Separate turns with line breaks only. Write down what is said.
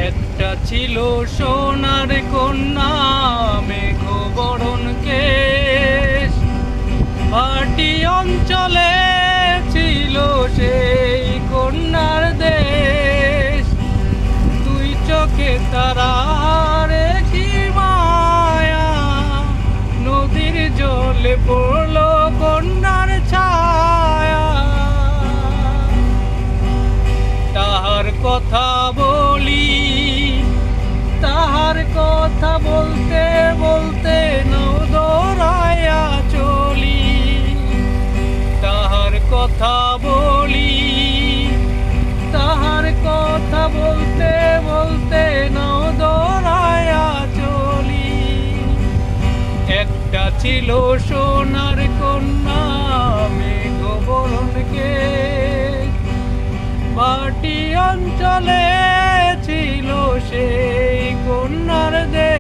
একটা ছিল সোনার কন্যা মেঘবরণ কেশ, ভাটি অঞ্চলে ছিল সেই কন্যার দেশ। দুই চোখে তারারে কি মায়া, নদীর জলে পড়লো কন্যার ছায়া। তাহার কথা বলি, তাহার কথা বলতে বলতে নৌ দৌড়াইয়া চলি। তাহার কথা বলি, তাহার কথা বলতে বলতে নৌ দৌড়াইয়া চলি। একটা ছিল সোনার কন্যা মেঘবরণ কেশ, ভাটি অঞ্চলে